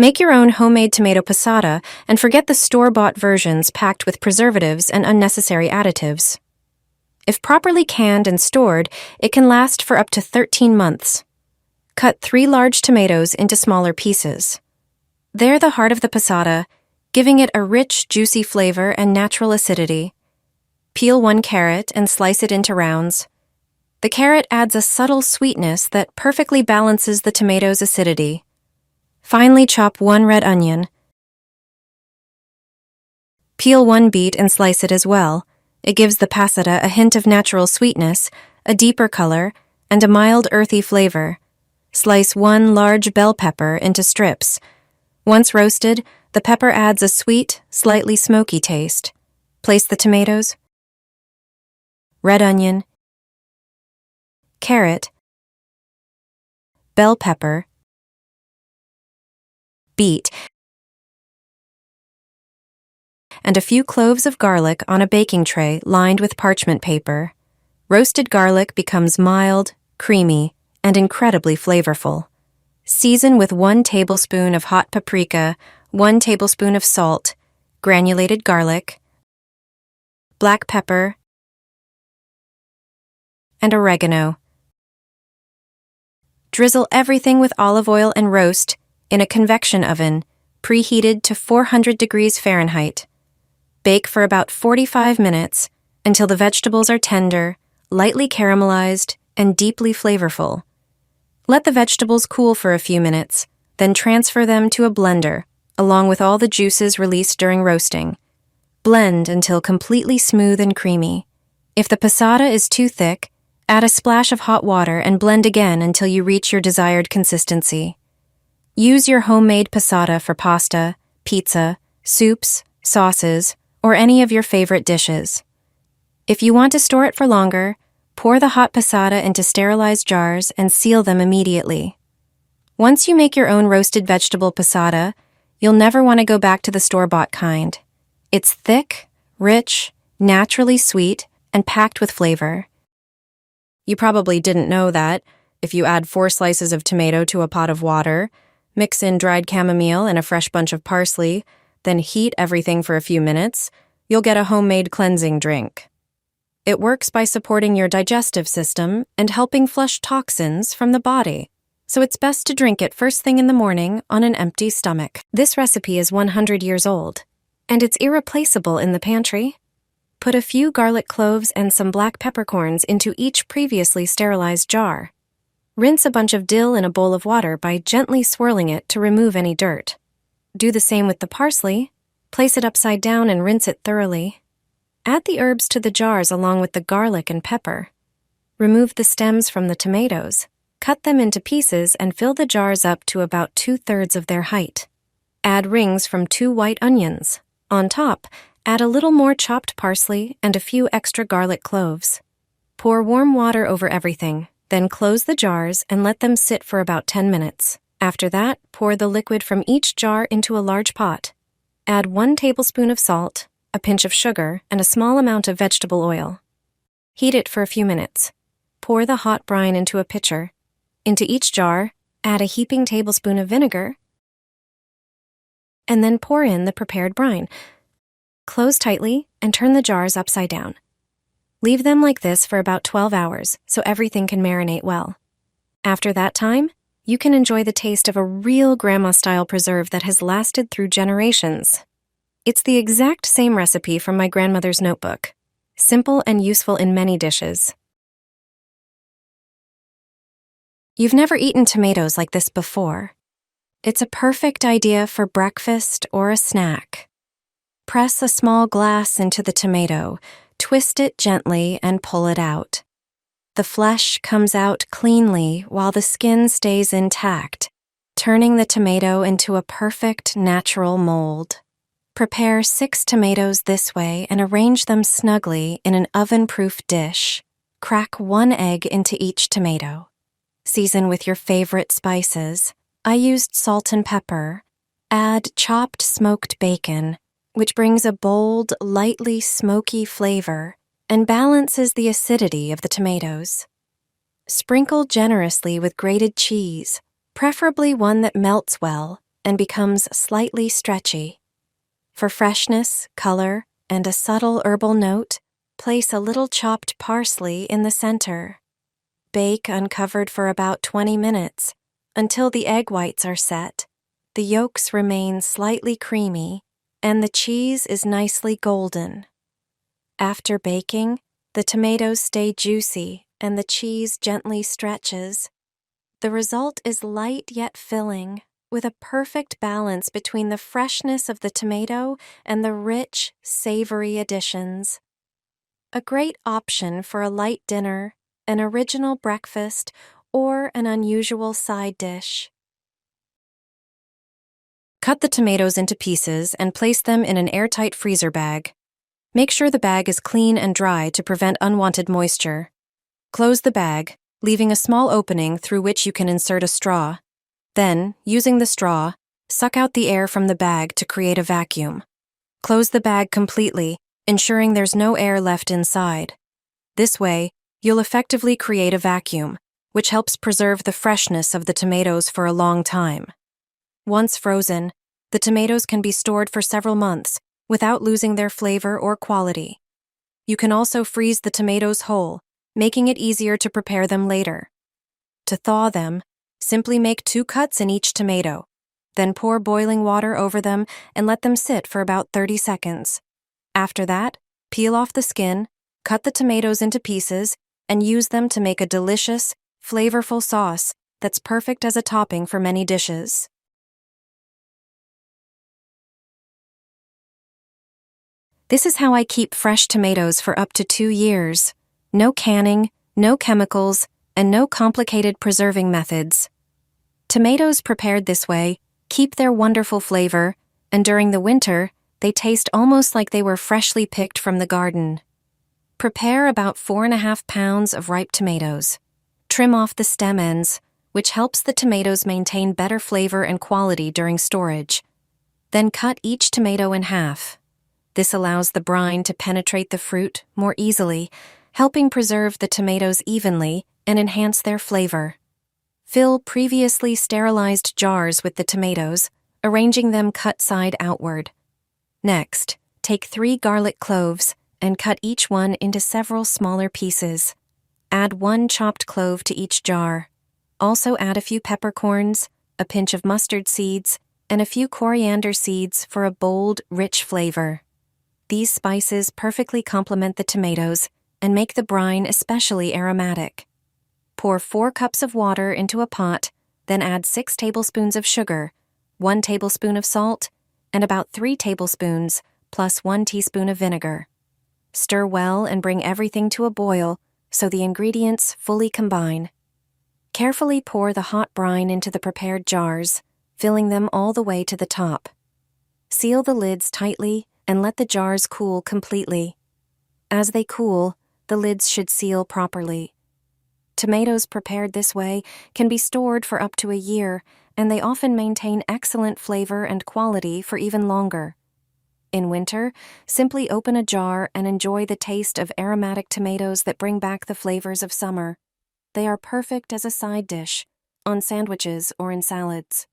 Make your own homemade tomato passata and forget the store-bought versions packed with preservatives and unnecessary additives. If properly canned and stored, it can last for up to 13 months. Cut 3 large tomatoes into smaller pieces. They're the heart of the passata, giving it a rich, juicy flavor and natural acidity. Peel 1 carrot and slice it into rounds. The carrot adds a subtle sweetness that perfectly balances the tomato's acidity. Finely chop 1 red onion. Peel 1 beet and slice it as well. It gives the passata a hint of natural sweetness, a deeper color, and a mild earthy flavor. Slice 1 large bell pepper into strips. Once roasted, the pepper adds a sweet, slightly smoky taste. Place the tomatoes, red onion, carrot, bell pepper, beet, and a few cloves of garlic on a baking tray lined with parchment paper. Roasted garlic becomes mild, creamy, and incredibly flavorful. Season with 1 tablespoon of hot paprika, 1 tablespoon of salt, granulated garlic, black pepper, and oregano. Drizzle everything with olive oil and roast in a convection oven, preheated to 400 degrees Fahrenheit. Bake for about 45 minutes until the vegetables are tender, lightly caramelized, and deeply flavorful. Let the vegetables cool for a few minutes, then transfer them to a blender, along with all the juices released during roasting. Blend until completely smooth and creamy. If the passata is too thick, add a splash of hot water and blend again until you reach your desired consistency. Use your homemade passata for pasta, pizza, soups, sauces, or any of your favorite dishes. If you want to store it for longer, pour the hot passata into sterilized jars and seal them immediately. Once you make your own roasted vegetable passata, you'll never want to go back to the store-bought kind. It's thick, rich, naturally sweet, and packed with flavor. You probably didn't know that if you add 4 slices of tomato to a pot of water, mix in dried chamomile and a fresh bunch of parsley, then heat everything for a few minutes, you'll get a homemade cleansing drink. It works by supporting your digestive system and helping flush toxins from the body, so it's best to drink it first thing in the morning on an empty stomach. This recipe is 100 years old, and it's irreplaceable in the pantry. Put a few garlic cloves and some black peppercorns into each previously sterilized jar. Rinse a bunch of dill in a bowl of water by gently swirling it to remove any dirt. Do the same with the parsley. Place it upside down and rinse it thoroughly. Add the herbs to the jars along with the garlic and pepper. Remove the stems from the tomatoes. Cut them into pieces and fill the jars up to about 2/3 of their height. Add rings from 2 white onions. On top, add a little more chopped parsley and a few extra garlic cloves. Pour warm water over everything, then close the jars and let them sit for about 10 minutes. After that, pour the liquid from each jar into a large pot. Add 1 tablespoon of salt, a pinch of sugar, and a small amount of vegetable oil. Heat it for a few minutes. Pour the hot brine into a pitcher. Into each jar, add a heaping tablespoon of vinegar, and then pour in the prepared brine. Close tightly and turn the jars upside down. Leave them like this for about 12 hours so everything can marinate well. After that time, you can enjoy the taste of a real grandma-style preserve that has lasted through generations. It's the exact same recipe from my grandmother's notebook. Simple and useful in many dishes. You've never eaten tomatoes like this before. It's a perfect idea for breakfast or a snack. Press a small glass into the tomato, twist it gently, and pull it out. The flesh comes out cleanly while the skin stays intact, turning the tomato into a perfect natural mold. Prepare 6 tomatoes this way and arrange them snugly in an oven-proof dish. Crack 1 egg into each tomato. Season with your favorite spices. I used salt and pepper. Add chopped smoked bacon, which brings a bold, lightly smoky flavor and balances the acidity of the tomatoes. Sprinkle generously with grated cheese, preferably one that melts well, and becomes slightly stretchy. For freshness, color, and a subtle herbal note, place a little chopped parsley in the center. Bake uncovered for about 20 minutes until the egg whites are set, the yolks remain slightly creamy, and the cheese is nicely golden. After baking, the tomatoes stay juicy and the cheese gently stretches. The result is light yet filling, with a perfect balance between the freshness of the tomato and the rich, savory additions. A great option for a light dinner, an original breakfast, or an unusual side dish. Cut the tomatoes into pieces and place them in an airtight freezer bag. Make sure the bag is clean and dry to prevent unwanted moisture. Close the bag, leaving a small opening through which you can insert a straw. Then, using the straw, suck out the air from the bag to create a vacuum. Close the bag completely, ensuring there's no air left inside. This way, you'll effectively create a vacuum, which helps preserve the freshness of the tomatoes for a long time. Once frozen, the tomatoes can be stored for several months without losing their flavor or quality. You can also freeze the tomatoes whole, making it easier to prepare them later. To thaw them, simply make 2 cuts in each tomato, then pour boiling water over them and let them sit for about 30 seconds. After that, peel off the skin, cut the tomatoes into pieces, and use them to make a delicious, flavorful sauce that's perfect as a topping for many dishes. This is how I keep fresh tomatoes for up to 2 years. No canning, no chemicals, and no complicated preserving methods. Tomatoes prepared this way keep their wonderful flavor, and during the winter, they taste almost like they were freshly picked from the garden. Prepare about 4.5 pounds of ripe tomatoes. Trim off the stem ends, which helps the tomatoes maintain better flavor and quality during storage. Then cut each tomato in half. This allows the brine to penetrate the fruit more easily, helping preserve the tomatoes evenly and enhance their flavor. Fill previously sterilized jars with the tomatoes, arranging them cut side outward. Next, take 3 garlic cloves and cut each one into several smaller pieces. Add 1 chopped clove to each jar. Also add a few peppercorns, a pinch of mustard seeds, and a few coriander seeds for a bold, rich flavor. These spices perfectly complement the tomatoes and make the brine especially aromatic. Pour 4 cups of water into a pot, then add 6 tablespoons of sugar, 1 tablespoon of salt, and about 3 tablespoons plus 1 teaspoon of vinegar. Stir well and bring everything to a boil so the ingredients fully combine. Carefully pour the hot brine into the prepared jars, filling them all the way to the top. Seal the lids tightly and let the jars cool completely. As they cool, the lids should seal properly. Tomatoes prepared this way can be stored for up to a year, and they often maintain excellent flavor and quality for even longer. In winter, simply open a jar and enjoy the taste of aromatic tomatoes that bring back the flavors of summer. They are perfect as a side dish, on sandwiches or in salads.